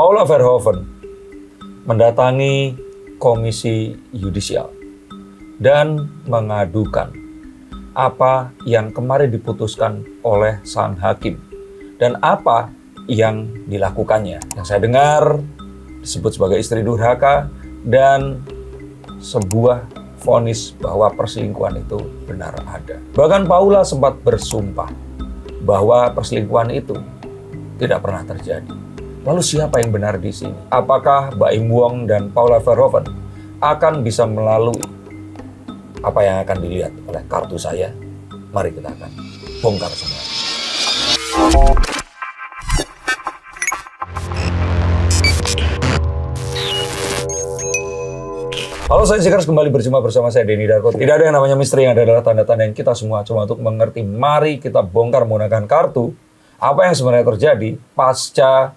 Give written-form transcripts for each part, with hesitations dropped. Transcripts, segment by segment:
Paula Verhoeven mendatangi Komisi Yudisial dan mengadukan apa yang kemarin diputuskan oleh sang hakim dan apa yang dilakukannya. Yang saya dengar disebut sebagai istri durhaka dan sebuah vonis bahwa perselingkuhan itu benar ada. Bahkan Paula sempat bersumpah bahwa perselingkuhan itu tidak pernah terjadi. Lalu siapa yang benar di sini? Apakah Baim Wong dan Paula Verhoeven akan bisa melalui apa yang akan dilihat oleh kartu saya? Mari kita akan bongkar semua. Halo, saya Zikars, kembali berjumpa bersama saya Denny Darko. Tidak ada yang namanya misteri, yang ada adalah tanda-tanda yang kita semua coba untuk mengerti. Mari kita bongkar menggunakan kartu apa yang sebenarnya terjadi pasca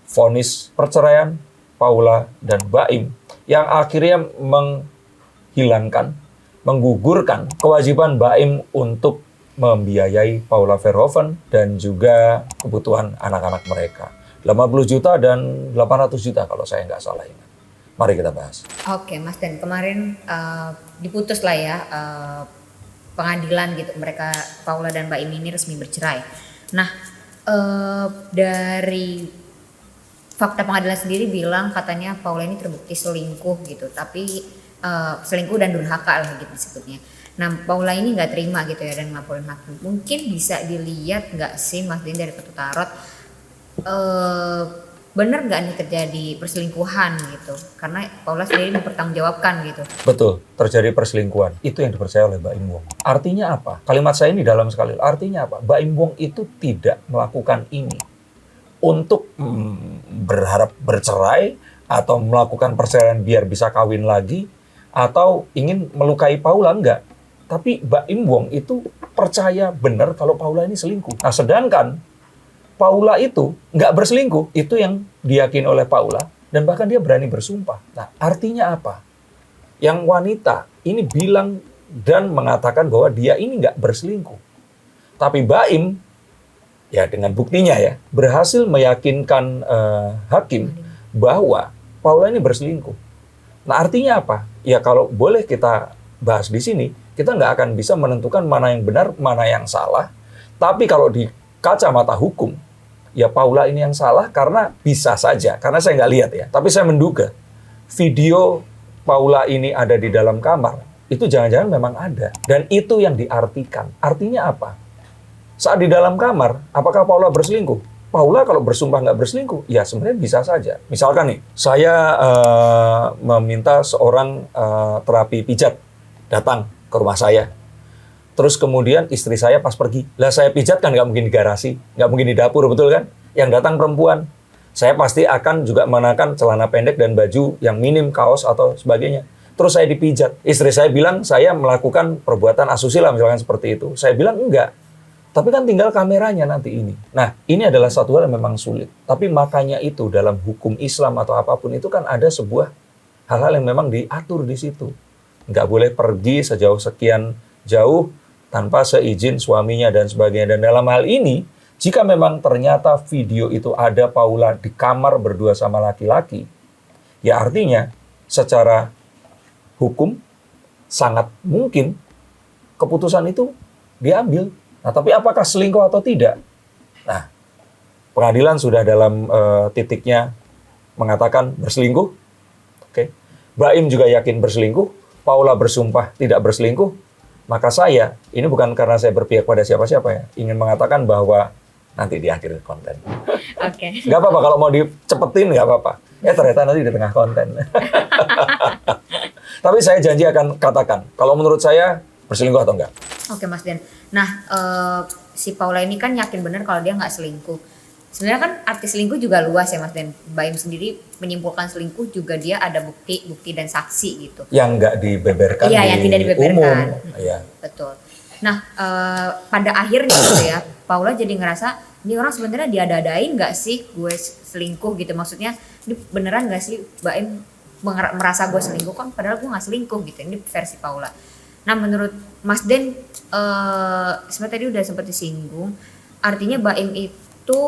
vonis perceraian Paula dan Baim yang akhirnya menghilangkan, menggugurkan kewajiban Baim untuk membiayai Paula Verhoeven dan juga kebutuhan anak-anak mereka. 80 juta dan 800 juta kalau saya nggak salah ingat. Mari kita bahas. Oke, Mas Dan, kemarin diputus lah ya pengadilan gitu. Mereka Paula dan Baim ini resmi bercerai. Nah, dari fakta pengadilan sendiri bilang katanya Paula ini terbukti selingkuh gitu, tapi selingkuh dan durhaka lah gitu disebutnya. Nah, Paula ini nggak terima gitu ya dan ngelaporin hakim. Mungkin bisa dilihat nggak sih Mas Dan dari kartu tarot, bener nggak nih terjadi perselingkuhan gitu? Karena Paula sendiri mempertanggungjawabkan gitu. Betul, terjadi perselingkuhan. Itu yang dipercaya oleh Baim Wong. Artinya apa? Kalimat saya ini dalam sekali. Artinya apa? Baim Wong itu tidak melakukan ini untuk berharap bercerai atau melakukan perceraian biar bisa kawin lagi atau ingin melukai Paula, enggak. Tapi Baim Wong itu percaya benar kalau Paula ini selingkuh. Nah, sedangkan Paula itu nggak berselingkuh, itu yang diyakini oleh Paula, dan bahkan dia berani bersumpah. Nah, artinya apa? Yang wanita ini bilang dan mengatakan bahwa dia ini nggak berselingkuh. Tapi Baim, ya dengan buktinya ya, berhasil meyakinkan hakim bahwa Paula ini berselingkuh. Nah, artinya apa? Ya kalau boleh kita bahas di sini, kita nggak akan bisa menentukan mana yang benar, mana yang salah. Tapi kalau di kacamata hukum, ya Paula ini yang salah karena bisa saja, karena saya nggak lihat ya. Tapi saya menduga video Paula ini ada di dalam kamar, itu jangan-jangan memang ada. Dan itu yang diartikan. Artinya apa? Saat di dalam kamar, apakah Paula berselingkuh? Paula kalau bersumpah nggak berselingkuh, ya sebenarnya bisa saja. Misalkan nih, saya meminta seorang terapi pijat datang ke rumah saya. Terus kemudian istri saya pas pergi, lah saya pijat kan nggak mungkin di garasi, nggak mungkin di dapur, betul kan? Yang datang perempuan, saya pasti akan juga mengenakan celana pendek dan baju yang minim, kaos atau sebagainya. Terus saya dipijat, istri saya bilang saya melakukan perbuatan asusila misalkan seperti itu. Saya bilang enggak, tapi kan tinggal kameranya nanti ini. Nah, ini adalah satu hal yang memang sulit. Tapi makanya itu dalam hukum Islam atau apapun itu kan ada sebuah hal-hal yang memang diatur di situ. Nggak boleh pergi sejauh sekian jauh tanpa seizin suaminya dan sebagainya. Dan dalam hal ini, jika memang ternyata video itu ada Paula di kamar berdua sama laki-laki, ya artinya secara hukum sangat mungkin keputusan itu diambil. Nah, tapi apakah selingkuh atau tidak? Nah, pengadilan sudah dalam titiknya mengatakan berselingkuh. Oke. Baim juga yakin berselingkuh, Paula bersumpah tidak berselingkuh. Maka saya, ini bukan karena saya berpihak pada siapa-siapa ya, ingin mengatakan bahwa nanti di akhir konten. Oke. Nggak apa-apa, kalau mau dicepetin nggak apa-apa. Ternyata nanti di tengah konten. Tapi saya janji akan katakan, kalau menurut saya berselingkuh atau enggak. Oke, Mas Dan. Nah, si Paula ini kan yakin benar kalau dia nggak selingkuh. Sebenarnya kan arti selingkuh juga luas ya Mas Dan. Baim sendiri menyimpulkan selingkuh juga dia ada bukti dan saksi gitu. Yang nggak dibeberkan Iya, di yang tidak dibeberkan. umum. Iya. Betul. Nah, pada akhirnya gitu ya, Paula jadi ngerasa, ini orang sebenarnya diada-adain nggak sih gue selingkuh gitu. Maksudnya, ini beneran nggak sih Baim merasa gue selingkuh kan? Padahal gue nggak selingkuh gitu. Ini versi Paula. Nah, menurut Mas Den, seperti tadi udah sempat disinggung, artinya Baim itu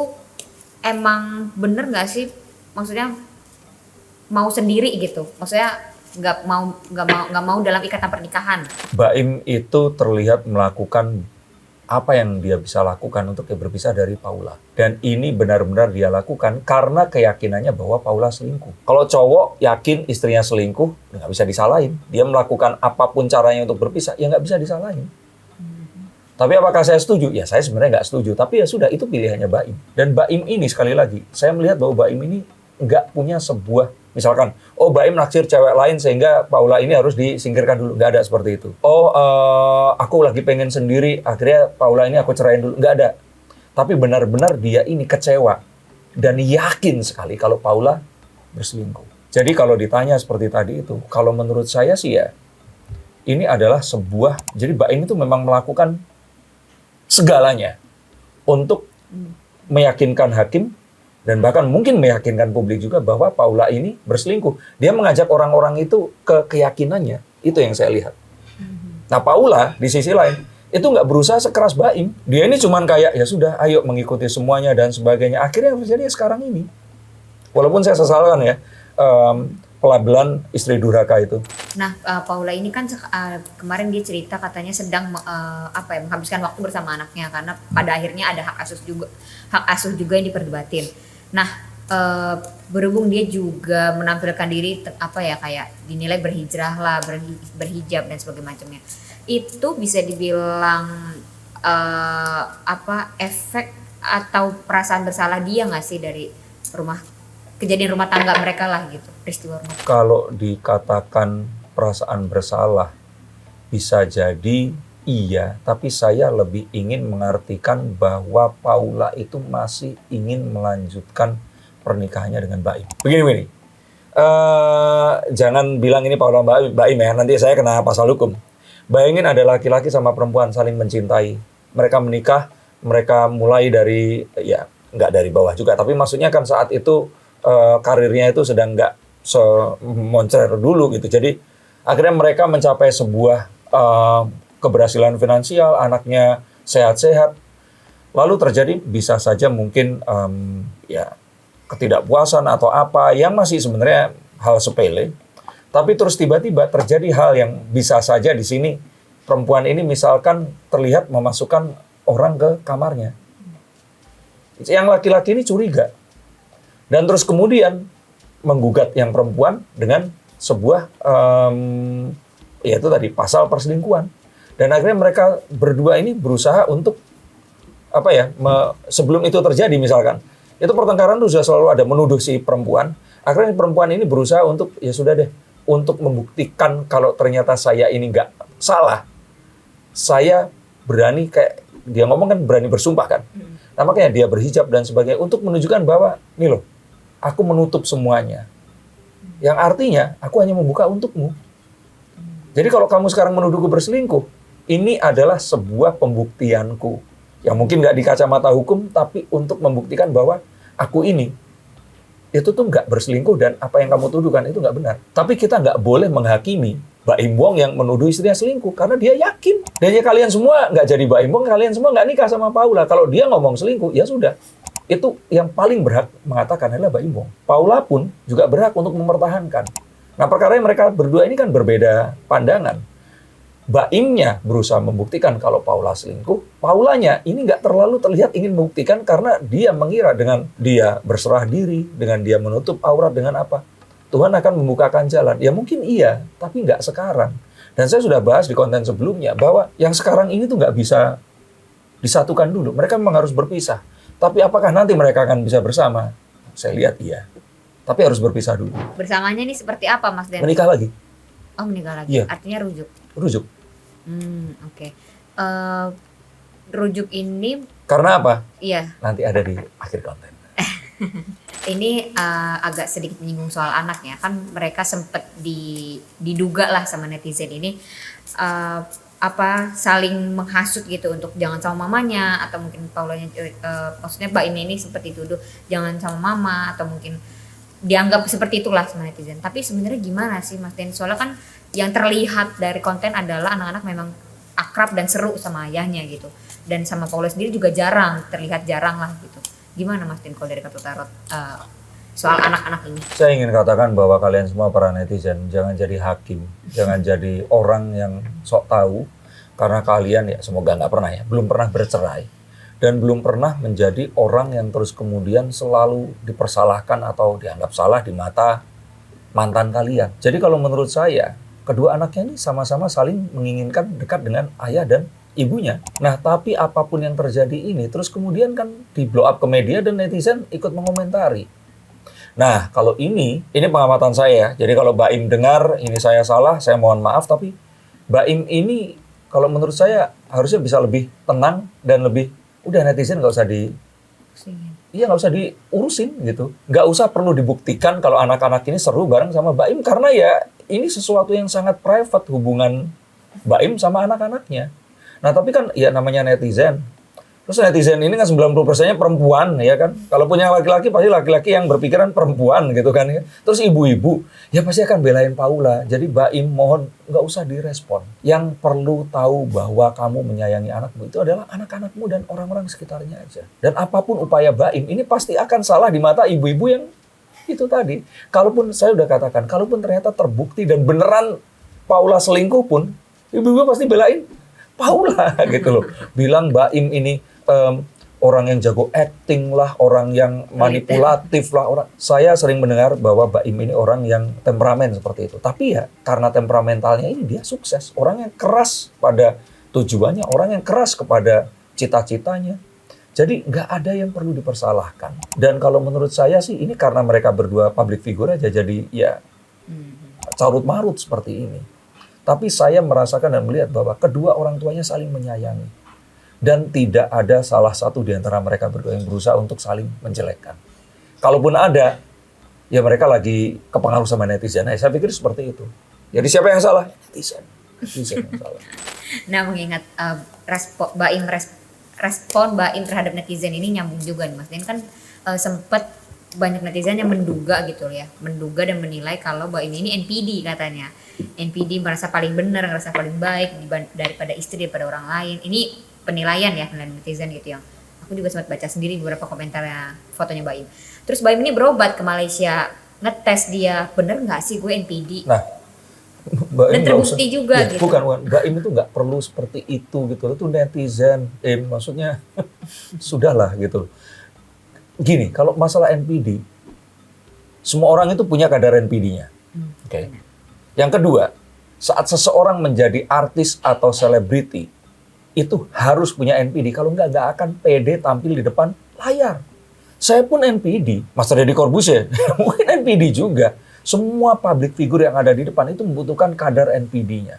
emang bener nggak sih maksudnya mau sendiri gitu, maksudnya nggak mau dalam ikatan pernikahan. Baim itu terlihat melakukan apa yang dia bisa lakukan untuk berpisah dari Paula. Dan ini benar-benar dia lakukan karena keyakinannya bahwa Paula selingkuh. Kalau cowok yakin istrinya selingkuh, nggak bisa disalahin. Dia melakukan apapun caranya untuk berpisah, ya nggak bisa disalahin. Tapi apakah saya setuju? Ya saya sebenarnya nggak setuju. Tapi ya sudah, itu pilihannya Baim. Dan Baim ini sekali lagi, saya melihat bahwa Baim ini nggak punya sebuah, misalkan, oh Baim naksir cewek lain sehingga Paula ini harus disingkirkan dulu. Nggak ada seperti itu. Oh aku lagi pengen sendiri, akhirnya Paula ini aku cerain dulu. Nggak ada. Tapi benar-benar dia ini kecewa. Dan yakin sekali kalau Paula berselingkuh. Jadi kalau ditanya seperti tadi itu, kalau menurut saya sih ya, ini adalah sebuah, jadi Baim itu memang melakukan segalanya untuk meyakinkan hakim dan bahkan mungkin meyakinkan publik juga bahwa Paula ini berselingkuh. Dia mengajak orang-orang itu ke keyakinannya. Itu yang saya lihat. Nah Paula di sisi lain itu nggak berusaha sekeras Baim. Dia ini cuman kayak ya sudah ayo mengikuti semuanya dan sebagainya. Akhirnya yang terjadi sekarang ini. Walaupun saya sesalkan ya pelabelan istri durhaka itu. Nah, Paula ini kan kemarin dia cerita katanya sedang menghabiskan waktu bersama anaknya karena pada akhirnya ada hak asuh juga yang diperdebatin. Nah, berhubung dia juga menampilkan diri kayak dinilai berhijrah lah, berhijab dan sebagainya macamnya. Itu bisa dibilang efek atau perasaan bersalah dia nggak sih dari kejadian rumah tangga mereka lah gitu, peristiwa rumah. Kalau dikatakan perasaan bersalah, bisa jadi iya, tapi saya lebih ingin mengartikan bahwa Paula itu masih ingin melanjutkan pernikahannya dengan Baim. Begini. Jangan bilang ini Paula Baim ya, nanti saya kena pasal hukum. Bayangin ada laki-laki sama perempuan saling mencintai. Mereka menikah, mereka mulai dari, ya nggak dari bawah juga, tapi maksudnya kan saat itu karirnya itu sedang nggak semoncer dulu gitu. Jadi akhirnya mereka mencapai sebuah keberhasilan finansial, anaknya sehat-sehat. Lalu terjadi bisa saja mungkin ketidakpuasan atau apa yang masih sebenarnya hal sepele. Tapi terus tiba-tiba terjadi hal yang bisa saja di sini perempuan ini misalkan terlihat memasukkan orang ke kamarnya. Yang laki-laki ini curiga. Dan terus kemudian menggugat yang perempuan dengan sebuah yaitu tadi pasal perselingkuhan. Dan akhirnya mereka berdua ini berusaha untuk sebelum itu terjadi misalkan, itu pertengkaran itu sudah selalu ada menuduh si perempuan. Akhirnya perempuan ini berusaha untuk ya sudah deh, untuk membuktikan kalau ternyata saya ini nggak salah. Saya berani, kayak dia ngomong kan berani bersumpah kan. Nah, makanya dia berhijab dan sebagainya untuk menunjukkan bahwa nih loh, aku menutup semuanya. Yang artinya, aku hanya membuka untukmu. Jadi kalau kamu sekarang menuduhku berselingkuh, ini adalah sebuah pembuktianku. Yang mungkin nggak di kacamata hukum, tapi untuk membuktikan bahwa aku ini, itu tuh nggak berselingkuh dan apa yang kamu tuduhkan itu nggak benar. Tapi kita nggak boleh menghakimi Baim Wong yang menuduh istrinya selingkuh. Karena dia yakin. Dan ya kalian semua nggak jadi Baim Wong, kalian semua nggak nikah sama Paula. Kalau dia ngomong selingkuh, ya sudah. Itu yang paling berhak mengatakan adalah Baim Wong. Paula pun juga berhak untuk mempertahankan. Nah perkara mereka berdua ini kan berbeda pandangan. Baimnya berusaha membuktikan kalau Paula selingkuh. Paulanya ini nggak terlalu terlihat ingin membuktikan karena dia mengira dengan dia berserah diri, dengan dia menutup aurat, dengan apa, Tuhan akan membukakan jalan. Ya mungkin iya, tapi nggak sekarang. Dan saya sudah bahas di konten sebelumnya bahwa yang sekarang ini tuh nggak bisa disatukan dulu. Mereka memang harus berpisah. Tapi apakah nanti mereka akan bisa bersama? Saya lihat iya. Tapi harus berpisah dulu. Bersamanya ini seperti apa, Mas Den? Menikah lagi. Oh, menikah lagi. Iya. Artinya rujuk. Rujuk. Oke. Rujuk ini Karena apa? iya. Nanti ada di akhir konten. Ini agak sedikit menyinggung soal anaknya. Kan mereka sempat diduga lah sama netizen ini saling menghasut gitu untuk jangan sama mamanya, atau mungkin Paulanya maksudnya Mbak ini sempat dituduh jangan sama mama, atau mungkin dianggap seperti itulah sama netizen. Tapi sebenarnya gimana sih Mas Den? Soalnya kan yang terlihat dari konten adalah anak-anak memang akrab dan seru sama ayahnya gitu. Dan sama Paula sendiri juga jarang lah gitu. Gimana Mas Den kalau dari kartu tarot soal anak-anak ini? Saya ingin katakan bahwa kalian semua para netizen, jangan jadi hakim, jangan jadi orang yang sok tahu, karena kalian ya semoga nggak pernah ya, belum pernah bercerai, dan belum pernah menjadi orang yang terus kemudian selalu dipersalahkan atau dianggap salah di mata mantan kalian. Jadi kalau menurut saya, kedua anaknya ini sama-sama saling menginginkan dekat dengan ayah dan ibunya. Nah, tapi apapun yang terjadi ini, terus kemudian kan di blow up ke media dan netizen ikut mengomentari. Nah, kalau ini pengamatan saya. Jadi kalau Mbak Im dengar ini saya salah, saya mohon maaf. Tapi Mbak Im ini kalau menurut saya harusnya bisa lebih tenang dan lebih, udah netizen nggak usah nggak usah diurusin gitu. Nggak usah perlu dibuktikan kalau anak-anak ini seru bareng sama Mbak Im. Karena ya ini sesuatu yang sangat private hubungan Mbak Im sama anak-anaknya. Nah tapi kan ya namanya netizen. Terus netizen ini kan 90%-nya perempuan ya kan. Kalau punya laki-laki pasti laki-laki yang berpikiran perempuan gitu kan ya. Terus ibu-ibu ya pasti akan belain Paula. Jadi Mbak Im mohon nggak usah direspon. Yang perlu tahu bahwa kamu menyayangi anakmu itu adalah anak-anakmu dan orang-orang sekitarnya aja. Dan apapun upaya Mbak Im ini pasti akan salah di mata ibu-ibu yang itu tadi. Kalaupun saya udah katakan, kalaupun ternyata terbukti dan beneran Paula selingkuh pun, ibu-ibu pasti belain Paula gitu loh. Bilang Mbak Im ini orang yang jago acting lah, orang yang manipulatif lah. Saya sering mendengar bahwa Mbak Im ini orang yang temperamen seperti itu. Tapi ya karena temperamentalnya ini dia sukses. Orang yang keras pada tujuannya, orang yang keras kepada cita-citanya. Jadi nggak ada yang perlu dipersalahkan. Dan kalau menurut saya sih ini karena mereka berdua public figure aja, jadi ya carut marut seperti ini. Tapi saya merasakan dan melihat bahwa kedua orang tuanya saling menyayangi. Dan tidak ada salah satu di antara mereka berdua yang berusaha untuk saling menjelekkan. Kalaupun ada, ya mereka lagi kepengaruh sama netizen. Nah, saya pikir seperti itu. Jadi siapa yang salah? Netizen. Netizen yang salah. Nah, mengingat respon Mbak Im terhadap netizen ini nyambung juga nih Mas. Dan kan sempat banyak netizen yang menduga gitu ya. Menduga dan menilai kalau Mbak Im ini NPD katanya. NPD merasa paling benar, merasa paling baik daripada istri, daripada orang lain. Ini penilaian netizen gitu yang aku juga sempat baca sendiri beberapa komentarnya fotonya Mbak Im. Terus Mbak Im ini berobat ke Malaysia, ngetes dia, bener nggak sih gue NPD? Nah, Mbak Im dan terbukti juga ya, gitu. Bukan, Mbak Im itu nggak perlu seperti itu gitu. Itu netizen, maksudnya sudahlah gitu. Gini, kalau masalah NPD, semua orang itu punya kadar NPD-nya. Oke. Yang kedua, saat seseorang menjadi artis atau selebriti, itu harus punya NPD. Kalau nggak akan pede tampil di depan layar. Saya pun NPD, Mas Deddy Corbuzier, mungkin NPD juga. Semua public figure yang ada di depan itu membutuhkan kadar NPD-nya.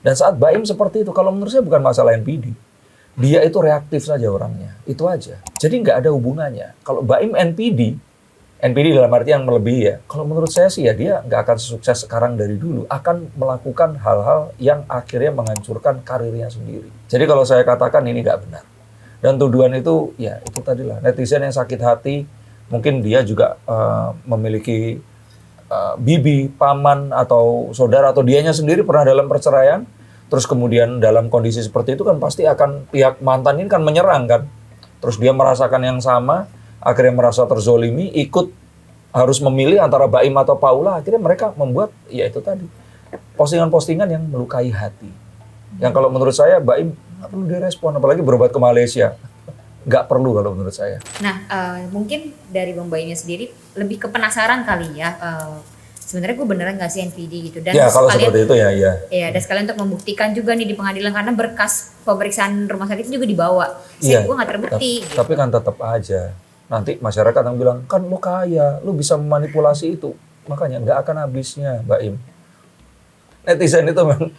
Dan saat Mbak Im seperti itu, kalau menurut saya bukan masalah NPD. Dia itu reaktif saja orangnya, itu aja. Jadi nggak ada hubungannya. Kalau Mbak Im NPD dalam arti yang melebihi ya. Kalau menurut saya sih ya dia nggak akan sukses sekarang dari dulu. Akan melakukan hal-hal yang akhirnya menghancurkan karirnya sendiri. Jadi kalau saya katakan ini nggak benar. Dan tuduhan itu ya itu tadilah. Netizen yang sakit hati, mungkin dia juga memiliki bibi, paman, atau saudara, atau dianya sendiri pernah dalam perceraian. Terus kemudian dalam kondisi seperti itu kan pasti akan pihak mantan ini kan menyerang kan. Terus dia merasakan yang sama. Akhirnya merasa terzolimi, ikut harus memilih antara Mbak Im atau Paula. Akhirnya mereka membuat, ya itu tadi, postingan-postingan yang melukai hati. Yang kalau menurut saya Mbak Im nggak perlu direspon, apalagi berobat ke Malaysia. Nggak perlu kalau menurut saya. Nah, mungkin dari Mbak Imnya sendiri lebih ke penasaran kali ya. Sebenarnya gue beneran nggak sih NPD gitu. Dan ya kalau seperti itu ya. Ya, dan sekalian untuk membuktikan juga nih di pengadilan karena berkas pemeriksaan rumah sakit itu juga dibawa. Saya gue nggak terbukti. Tapi kan tetap aja. Nanti masyarakat yang bilang, kan lu kaya, lu bisa memanipulasi itu. Makanya nggak akan habisnya, Mbak Im. Netizen itu memang,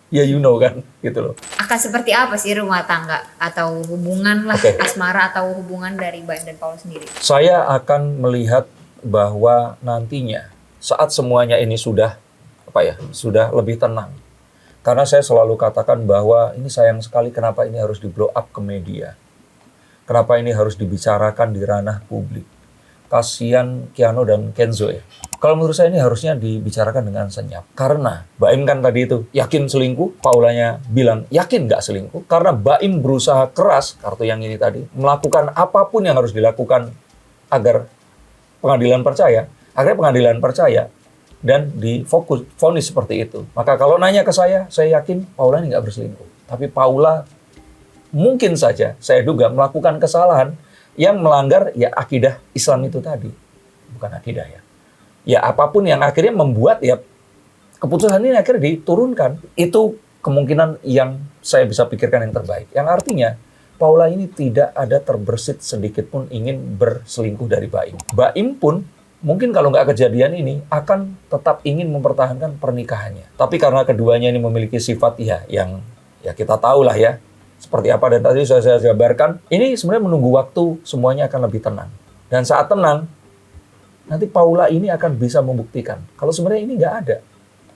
ya you know kan, gitu loh. Akan seperti apa sih rumah tangga atau hubungan lah, asmara atau hubungan dari Mbak Im dan Paula sendiri? Saya akan melihat bahwa nantinya, saat semuanya ini sudah lebih tenang. Karena saya selalu katakan bahwa ini sayang sekali kenapa ini harus di blow up ke media. Kenapa ini harus dibicarakan di ranah publik? Kasian Keanu dan Kenzo ya. Kalau menurut saya ini harusnya dibicarakan dengan senyap. Karena Mbak Im kan tadi itu yakin selingkuh, Paulanya bilang yakin nggak selingkuh. Karena Mbak Im berusaha keras, kartu yang ini tadi, melakukan apapun yang harus dilakukan agar pengadilan percaya, akhirnya pengadilan percaya dan vonis seperti itu. Maka kalau nanya ke saya yakin Paula ini nggak berselingkuh. Tapi Paula mungkin saja, saya duga melakukan kesalahan yang melanggar ya akidah Islam itu tadi. Bukan akidah ya. Ya apapun yang akhirnya membuat ya keputusan ini akhirnya diturunkan. Itu kemungkinan yang saya bisa pikirkan yang terbaik. Yang artinya Paula ini tidak ada terbersit sedikit pun ingin berselingkuh dari Baim. Baim pun mungkin kalau nggak kejadian ini akan tetap ingin mempertahankan pernikahannya. Tapi karena keduanya ini memiliki sifat ya yang ya kita tahu lah ya seperti apa, dan tadi sudah saya jabarkan. Ini sebenarnya menunggu waktu, semuanya akan lebih tenang. Dan saat tenang, nanti Paula ini akan bisa membuktikan kalau sebenarnya ini nggak ada.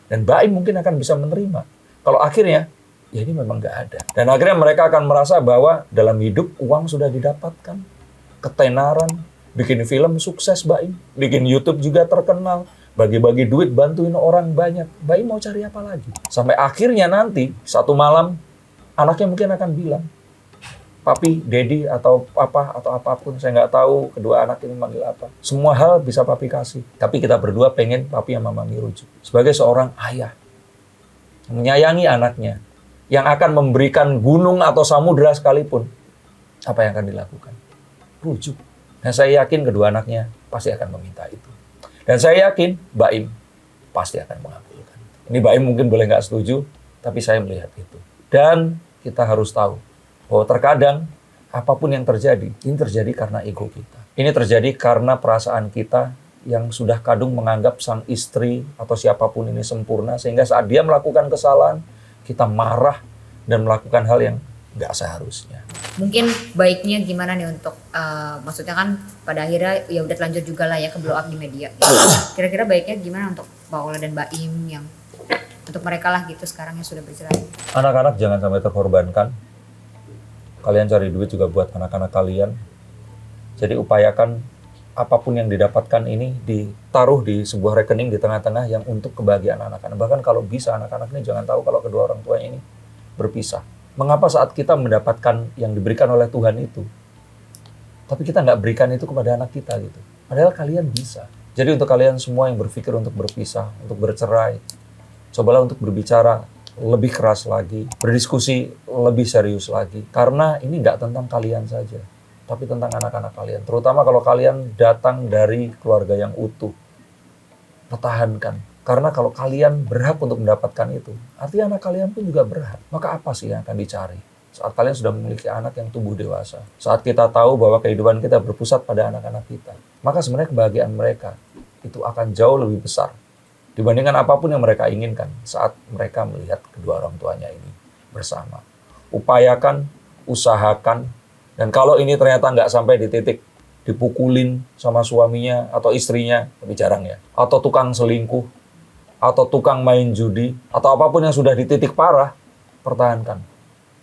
Dan Baim mungkin akan bisa menerima. Kalau akhirnya ya ini memang nggak ada. Dan akhirnya mereka akan merasa bahwa dalam hidup uang sudah didapatkan, ketenaran, bikin film sukses Baim, bikin YouTube juga terkenal, bagi-bagi duit, bantuin orang banyak. Baim mau cari apa lagi? Sampai akhirnya nanti satu malam anaknya mungkin akan bilang, Papi, Dedi, atau Papa, atau apapun, saya nggak tahu kedua anak ini manggil apa. Semua hal bisa Papi kasih. Tapi kita berdua pengen Papi sama Mami rujuk. Sebagai seorang ayah, menyayangi anaknya, yang akan memberikan gunung atau samudera sekalipun, apa yang akan dilakukan? Rujuk. Dan saya yakin kedua anaknya pasti akan meminta itu. Dan saya yakin Baim pasti akan mengabulkan. Ini Baim mungkin boleh nggak setuju, tapi saya melihat itu. Dan kita harus tahu bahwa terkadang apapun yang terjadi, ini terjadi karena ego kita. Ini terjadi karena perasaan kita yang sudah kadung menganggap sang istri atau siapapun ini sempurna, sehingga saat dia melakukan kesalahan, kita marah dan melakukan hal yang nggak seharusnya. Mungkin baiknya gimana nih untuk, maksudnya kan pada akhirnya ya udah telanjur juga lah ya ke blow up di media. Kira-kira baiknya gimana untuk Paula dan Baim yang untuk mereka lah gitu sekarang yang sudah bercerai. Anak-anak jangan sampai terkorbankan. Kalian cari duit juga buat anak-anak kalian. Jadi upayakan apapun yang didapatkan ini ditaruh di sebuah rekening di tengah-tengah yang untuk kebahagiaan anak-anak. Bahkan kalau bisa anak-anak ini jangan tahu kalau kedua orang tuanya ini berpisah. Mengapa saat kita mendapatkan yang diberikan oleh Tuhan itu, tapi kita nggak berikan itu kepada anak kita gitu. Padahal kalian bisa. Jadi untuk kalian semua yang berpikir untuk berpisah, untuk bercerai, cobalah untuk berbicara lebih keras lagi, berdiskusi lebih serius lagi. Karena ini nggak tentang kalian saja, tapi tentang anak-anak kalian. Terutama kalau kalian datang dari keluarga yang utuh. Pertahankan. Karena kalau kalian berhak untuk mendapatkan itu, artinya anak kalian pun juga berhak. Maka apa sih yang akan dicari? Saat kalian sudah memiliki anak yang tumbuh dewasa. Saat kita tahu bahwa kehidupan kita berpusat pada anak-anak kita. Maka sebenarnya kebahagiaan mereka itu akan jauh lebih besar dibandingkan apapun yang mereka inginkan saat mereka melihat kedua orang tuanya ini bersama. Upayakan, usahakan, dan kalau ini ternyata nggak sampai di titik dipukulin sama suaminya atau istrinya, lebih jarang ya, atau tukang selingkuh, atau tukang main judi, atau apapun yang sudah di titik parah, pertahankan.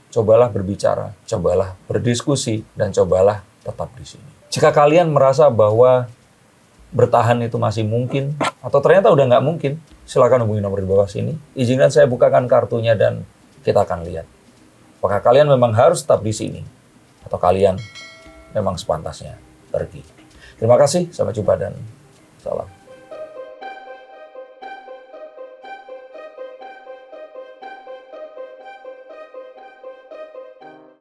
Cobalah berbicara, cobalah berdiskusi, dan cobalah tetap di sini. Jika kalian merasa bahwa bertahan itu masih mungkin, atau ternyata udah nggak mungkin, silakan hubungi nomor di bawah sini. Izinkan saya bukakan kartunya dan kita akan lihat. Apakah kalian memang harus tetap di sini, atau kalian memang sepantasnya pergi. Terima kasih, sampai jumpa dan salam.